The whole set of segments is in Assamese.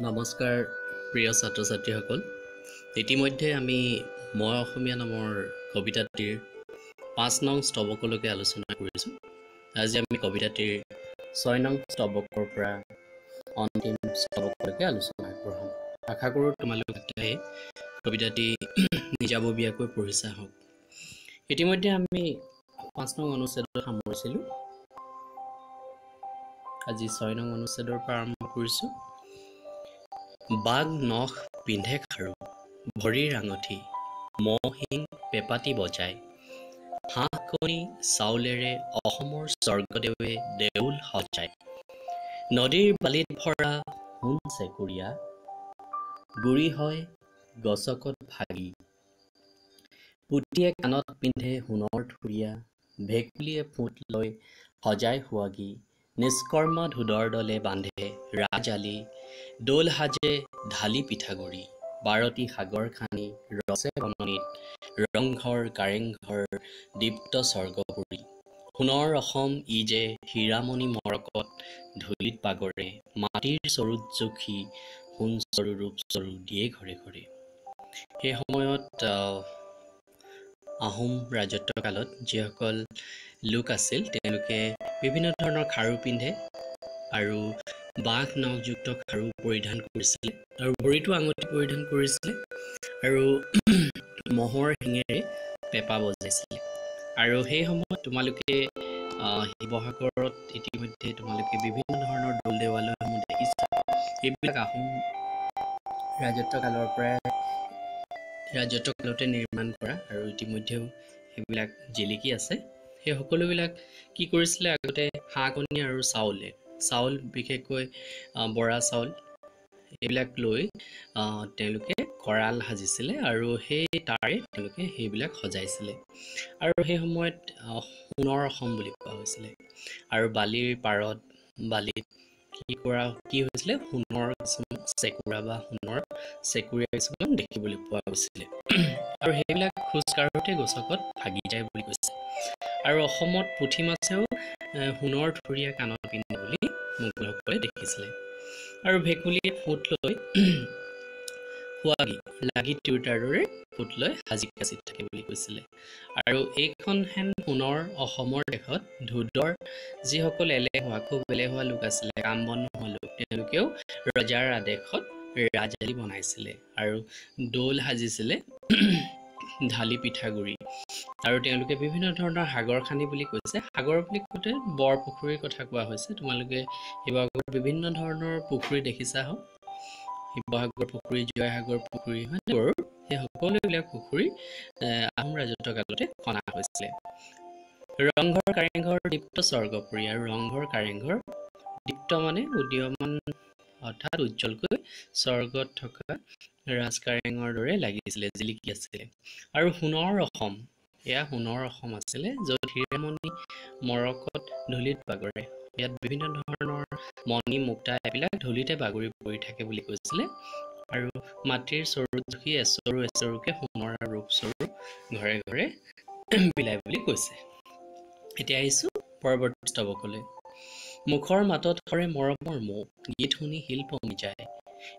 নমস্কাৰ প্ৰিয় ছাত্ৰ ছাত্ৰীসকল। ইতিমধ্যে আমি মই অসমীয়া নামৰ কবিতাটিৰ ৫ নং স্তৱকলৈকে আলোচনা কৰিছোঁ। আজি আমি কবিতাটিৰ ৬ নং স্তৱকৰ পৰা অন্তিম স্তৱকলৈকে আলোচনা আগবঢ়াম। আশা কৰোঁ তোমালোক এতিয়াই কবিতাটি নিজাববীয়াকৈ পঢ়িছা হওক। ইতিমধ্যে আমি ৫ নং অনুচ্ছেদত সামৰিছিলোঁ। আজি ৬ নং অনুচ্ছেদৰ পৰা আৰম্ভ কৰিছোঁ। বাঘ নখ পিন্ধে খাৰু, ভৰিৰ আঙঠি মহিং পেপাতি বজায়, হাঁহ কণী চাউলেৰে অসমৰ স্বৰ্গদেৱে দেউল সজায়। নদীৰ বালিত ভৰা সোণ চেকুৰীয়া, গুৰি হয় গছকত ভাগি। পুতিয়ে কাণত পিন্ধে সোণৰ থুৰীয়া, ভেকুলীয়ে ফুট লৈ সজাই সুৱাগি। নিষ্কৰ্মা ধোদৰ দলে বান্ধে ৰাজ-আলি, দোল সাজে ঢালি পিঠাগুৰি। বাৰতি সাগৰ খানি ৰচে বননিত, ৰংঘৰ কাৰেংঘৰ দীপ্ত স্বৰ্গপুৰী। সোণৰ অসম ই যে হীৰামণি মৰকত ধূলিত বাগৰে, মাটিৰ চৰুত জুখি সোণ চৰু ৰূপ চৰু দিয়ে ঘৰে ঘৰে। সেই সময়ত আহোম ৰাজত্ব কালত যিসকল লোক আছিল তেওঁলোকে বিভিন্ন ধৰণৰ খাৰু পিন্ধে আৰু বাঘ নখযুক্ত খাৰু পৰিধান কৰিছিলে আৰু ভৰিতো আঙুঠি পৰিধান কৰিছিলে আৰু মহৰ শিঙেৰে পেঁপা বজাইছিলে। আৰু সেই সময়ত তোমালোকে শিৱসাগৰত ইতিমধ্যে তোমালোকে বিভিন্ন ধৰণৰ দৌল দেৱালয়সমূহ দেখিছা। এইবিলাক আহোম ৰাজত্ব কালতে নিৰ্মাণ কৰা আৰু ইতিমধ্যেও সেইবিলাক জিলিকি আছে। সেই সকলোবিলাক কি কৰিছিলে, আগতে হাঁহ কণী আৰু চাউল বিশেষকৈ বৰা চাউল এইবিলাক লৈ তেওঁলোকে কৰাল সাজিছিলে আৰু তাৰে তেওঁলোকে সেইবিলাক সজাইছিলে। আৰু সেই সময়ত সোণৰ অসম বুলি কোৱা হৈছিলে। আৰু বালিৰ পাৰত বালিত কি হৈছিলে, সোণৰ কিছুমান চেকুৰা বা সোণৰ চেকুৰীয়া কিছুমান দেখিবলৈ পোৱা গৈছিলে। আৰু সেইবিলাক খোজ কাঢ়োতে গছকত ভাগি যায় বুলি কৈছে। আৰু অসমত পুঠি মাছেও সোণৰ থুৰীয়া কাণত পিন্ধে বুলি মোগলসকলে দেখিছিলে। আৰু ভেকুলীয়ে ফুট লৈ সুৱাগি লাগি তিৰোতাৰ দৰে ফুট লৈ সাজি কাচি থাকে বুলি কৈছিলে। আৰু এইখন হেন সোণৰ অসমৰ দেশত ধোদৰ যিসকল খুব এলেহুৱা লোক আছিলে, কাম বন নোহোৱা লোক, তেওঁলোকেও ৰজাৰ আদেশত ৰাজ-আলি বনাইছিলে আৰু দৌল সাজিছিলে ঢালি পিঠাগুৰি। আৰু তেওঁলোকে বিভিন্ন ধৰণৰ সাগৰ খানি বুলি কৈছে। সাগৰ বুলি কওঁতে বৰপুখুৰীৰ কথা কোৱা হৈছে। তোমালোকে শিৱসাগৰত বিভিন্ন ধৰণৰ পুখুৰী দেখিছা হওক, শিৱসাগৰ পুখুৰী, জয়সাগৰ পুখুৰী, হয় বাৰু, সেই সকলোবিলাক পুখুৰী আহোম ৰাজত্ব কালতে খনা হৈছিলে। ৰংঘৰ কাৰেংঘৰ দীপ্ত স্বৰ্গপুৰী। আৰু ৰংঘৰ কাৰেংঘৰ দীপ্ত মানে উদীয়মান অৰ্থাৎ উজ্জ্বলকৈ স্বৰ্গত থকা ৰাজকাৰেঙৰ দৰে লাগিছিলে, জিলিকি আছিলে। আৰু সোণৰ অসম, এয়া সোণৰ অসম আছিলে য'ত হীৰামণি মৰকত ধূলিত বাগৰে। ইয়াত বিভিন্ন ধৰণৰ মণি মুক্তা এইবিলাক ধূলিতে বাগৰি পৰি থাকে বুলি কৈছিলে। আৰু মাটিৰ চৰুত জুখি এচৰু এচৰুকে সোণৰ ৰূপ চৰু ঘৰে ঘৰে বিলাই বুলি কৈছে। এতিয়া আহিছোঁ পৰৱৰ্তী স্তৱকলৈ। মুখৰ মাতত সৰে মৰমৰ মৌ, গীত শুনি শিল্প যায়।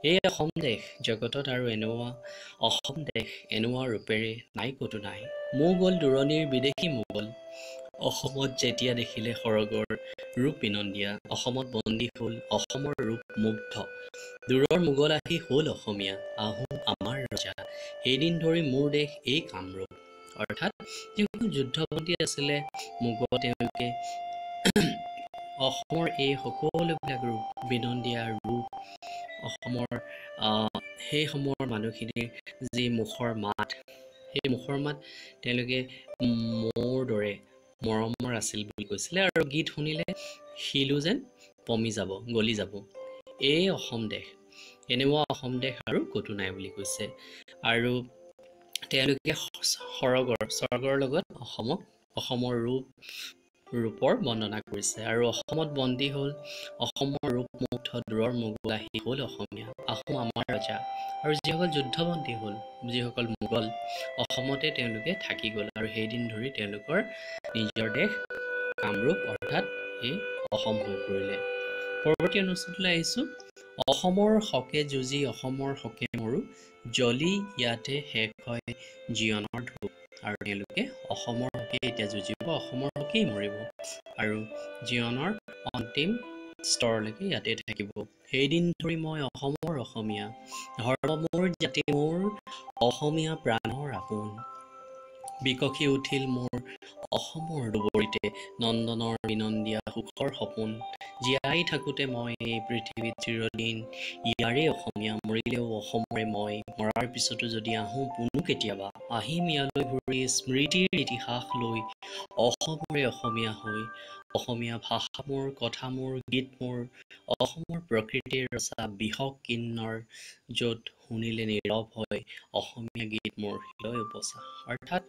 এই অসম দেশ জগতত আৰু অসম দেশ এনেকুৱা ৰূপেৰে নাই ক'তো নাই। মৌ গ'ল দূৰণিৰ বিদেশী মোগল, অসমত যেতিয়া দেখিলে সৰগৰ ৰূপ বিনন্দীয়া। অসমত বন্দী হ'ল অসমৰ ৰূপ মুগ্ধ, দূৰৰ মোগল আহি হ'ল অসমীয়া। আহোম আমাৰ ৰজা, সেইদিন ধৰি মোৰ দেশ এই কামৰূপ। অৰ্থাৎ যিসকল যুদ্ধবন্দী আছিলে মোগল, তেওঁলোকে অসমৰ এই সকলোবিলাক ৰূপ, বিনন্দীয়া ৰূপ, অসমৰ সেই সময়ৰ মানুহখিনিৰ যি মুখৰ মাত, সেই মুখৰ মাত তেওঁলোকে মৌৰ দৰে মৰমৰ আছিল বুলি কৈছিলে। আৰু গীত শুনিলে শিলো যেন পমি যাব, গলি যাব। এই অসম দেশ, এনেকুৱা অসম দেশ আৰু ক'তো নাই বুলি কৈছে। আৰু তেওঁলোকে স্বৰ্গৰ লগত অসমৰ ৰূপৰ বৰ্ণনা কৰিছে। আৰু অসমত বন্দী হ'ল অসমৰ ৰূপ মুগ্ধ, দূৰৰ মোগল আহি হ'ল অসমীয়া। আহোম আমাৰ ৰজা। আৰু যিসকল যুদ্ধবন্দী হ'ল, যিসকল মোগল, অসমতে তেওঁলোকে থাকি গ'ল আৰু সেইদিন ধৰি তেওঁলোকৰ নিজৰ দেশ কামৰূপ অৰ্থাৎ এই অসম হৈ পৰিলে। পৰৱৰ্তী অনুচ্ছেদলৈ আহিছোঁ। অসমৰ হকে যুঁজি অসমৰ হকে মৰো জ্বলি ইয়াতে শেষ হয় জীৱনৰ ঢৌ। আৰু তেওঁলোকে অসমৰ হকে এতিয়া যুঁজিব, অসমৰ হকেই মৰিব আৰু জীৱনৰ অন্তিম স্তৰলৈকে ইয়াতে থাকিব। সেইদিন ধৰি মই অসমৰ অসমীয়া, ধৰ্ম মোৰ জাতি মোৰ অসমীয়া প্ৰাণৰ আপোন। বিকশি উঠিল মোৰ অসমৰ দুবৰিতে নন্দনৰ বিনন্দীয়া সুখৰ সপোন। জীয়াই থাকোঁতে মই এই পৃথিৱীত চিৰদিন ইয়াৰে অসমীয়া, মৰিলেও অসমৰে মই। মৰাৰ পিছতো যদি আহোঁ পুনো কেতিয়াবা, আহিম ইয়ালৈ ঘূৰি স্মৃতিৰ ইতিহাস লৈ, অসমৰে অসমীয়া হৈ। অসমীয়া ভাষা মোৰ, কথা মোৰ, গীত মোৰ, অসমৰ প্ৰকৃতিৰ ৰচা বিহক কিন্নৰ, য'ত শুনিলে নীৰৱ হয় অসমীয়া গীত মোৰ হৃদয় উপচা। অৰ্থাৎ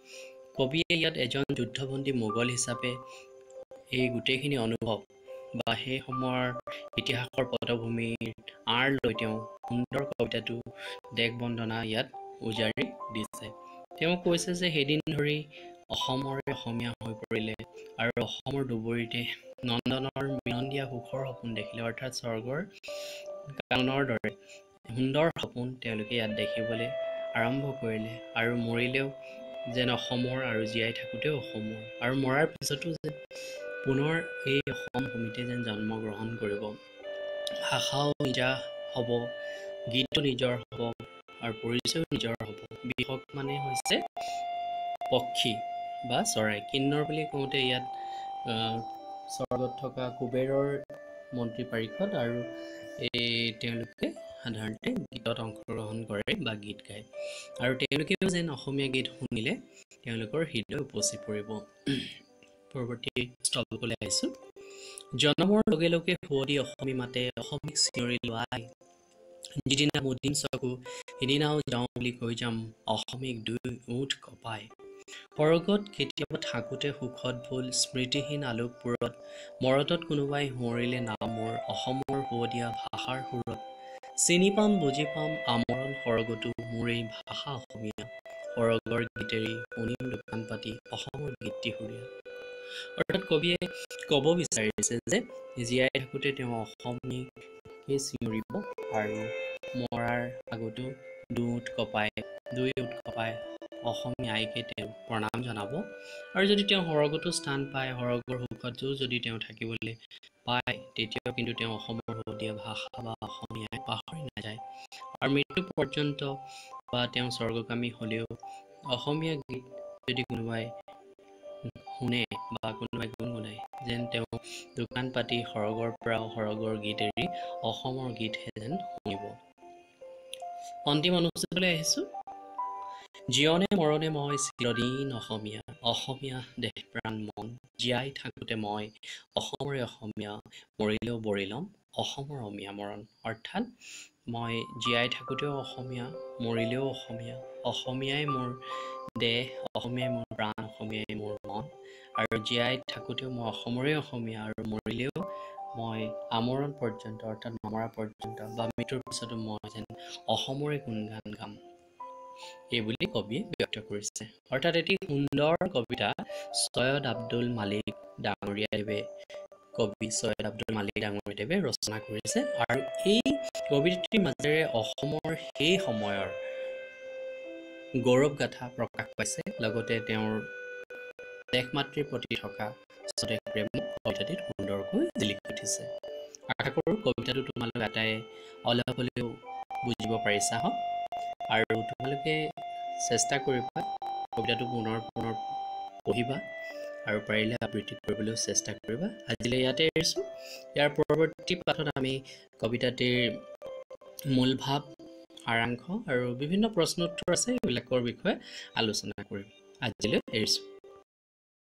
কবিয়ে ইয়াত এজন যুদ্ধবন্দী মোগল হিচাপে এই গোটেইখিনি অনুভৱ বা সেই সময়ৰ ইতিহাসৰ পটভূমিৰ আঁৰ লৈ তেওঁ সুন্দৰ কবিতাটো দেশ বন্দনা ইয়াত উজাৰি দিছে। তেওঁ কৈছে যে সেইদিন ধৰি অসমৰে অসমীয়া হৈ পৰিলে আৰু অসমৰ দুবৰিতে নন্দনৰ বিনন্দীয়া সুখৰ সপোন দেখিলে, অৰ্থাৎ স্বৰ্গৰ কাণৰ দৰে সুন্দৰ সপোন তেওঁলোকে ইয়াত দেখিবলৈ আৰম্ভ কৰিলে। আৰু মৰিলেও যেন অসমৰ আৰু জীয়াই থাকোঁতেও অসমৰ, আৰু মৰাৰ পিছতো যেন পুনৰ এই অসম ভূমিতে যেন জন্মগ্ৰহণ কৰিব। ভাষাও নিজা হ'ব, গীতো নিজৰ হ'ব আৰু পৰিচয়ো নিজৰ হ'ব। বিহক মানে হৈছে পক্ষী বা চৰাই। কিন্নৰ বুলি কওঁতে ইয়াত স্বৰ্গত থকা কুবেৰৰ মন্ত্ৰী পাৰিষদ আৰু তেওঁলোকে সাধাৰণতে গীতত অংশগ্ৰহণ কৰে বা গীত গায়। আৰু তেওঁলোকেও যেন অসমীয়া গীত শুনিলে তেওঁলোকৰ হৃদয় উপচি পৰিব। পৰৱৰ্তী স্থললৈ আহিছোঁ। জনমৰ লগে লগে শুৱদি অসমী মাতে, অসমীক চিঞৰি লোৱাই। যিদিনা মুদিম চকু সিদিনাও যাওঁ বুলি কৈ যাম, অসমীক দুই ওঠ কপাই। সৰগত কেতিয়াবা থাকোঁতে সুখত ভুল, স্মৃতিহীন আলোকপুৰত মৰতত কোনোবাই সোঁৱৰিলে নাম মোৰ, অসমৰ শুৱদীয়া ভাষাৰ সুৰত। চিনি পাম বুজি পাম আমৰণ সৰগতো মোৰ এই ভাষা অসমীয়া। সৰগৰ গীতেৰি শুনিম দোকান পাতি অসমৰ গীতিসুৰীয়া। অৰ্থাৎ কবিয়ে ক'ব বিচাৰিছে যে জীয়াই থাকোঁতে তেওঁ অসমীকে চিঞৰিব আৰু মৰাৰ আগতো দুই ওঠ কপাই অসমীয়া আইকে তেওঁ প্ৰণাম জনাব। আৰু যদি তেওঁ সৰগতো স্থান পায়, সৰগৰ সুখতো যদি তেওঁ থাকিবলৈ পায়, তেতিয়াও কিন্তু তেওঁ অসমৰ শুৱদীয়া ভাষা বা অসমীয়াই পাহৰি নাযায়। আৰু মৃত্যু পৰ্যন্ত বা তেওঁ স্বৰ্গগামী হ'লেও অসমীয়া গীত যদি কোনোবাই শুনে বা কোনোবাই গুণগুণাই, যেন তেওঁ দোকান পাতি সৰগৰ পৰাও সৰগৰ গীত এৰি অসমৰ গীতহে যেন শুনিব। অন্তিম অনুচ্ছেদলৈ আহিছোঁ। জীৱনে মৰণে মই চিৰদিন অসমীয়া, অসমীয়া দেশ প্ৰাণ মন। জীয়াই থাকোঁতে মই অসমৰে অসমীয়া, মৰিলেও বৰি ল'ম অসমৰ অমীয়া মৰণ। অৰ্থাৎ মই জীয়াই থাকোঁতেও অসমীয়া, মৰিলেও অসমীয়া, অসমীয়াই মোৰ দেশ, অসমীয়াই মোৰ প্ৰাণ, অসমীয়াই মোৰ মন। আৰু জীয়াই থাকোঁতেও মই অসমৰে অসমীয়া আৰু মৰিলেও মই আমৰণ পৰ্যন্ত অৰ্থাৎ নমৰা পৰ্যন্ত বা মৃত্যুৰ পিছতো মই যেন অসমৰে গুণগান গাম, এইবুলি কবিয়ে ব্যক্ত কৰিছে। অৰ্থাৎ এটি সুন্দৰ কবিতা চৈয়দ আব্দুল মালিক ডাঙৰীয়াদেৱে ৰচনা কৰিছে। আৰু এই কবিতাটিৰ মাজেৰে অসমৰ সেই সময়ৰ গৌৰৱ গাথা প্ৰকাশ পাইছে, লগতে তেওঁৰ দেশ মাতৃৰ প্ৰতি থকা স্বদেশ প্ৰেম কবিতাটিত সুন্দৰকৈ জিলিকি উঠিছে। আশা কৰোঁ কবিতাটো তোমালোক আটাই অলপ হ'লেও বুজিব পাৰিছা হওক, আৰু তোমালোকে চেষ্টা কৰিবা কবিতাটো পুনৰ পঢ়িবা আৰু পাৰিলে আবৃত্তি কৰিবলৈও চেষ্টা কৰিবা। আজিলৈ ইয়াতে এৰিছোঁ। ইয়াৰ পৰৱৰ্তী পাঠত আমি কবিতাটিৰ মূল ভাৱ, সাৰাংশ আৰু বিভিন্ন প্ৰশ্নোত্তৰ আছে, এইবিলাকৰ বিষয়ে আলোচনা কৰিম। আজিলৈ এৰিছোঁ।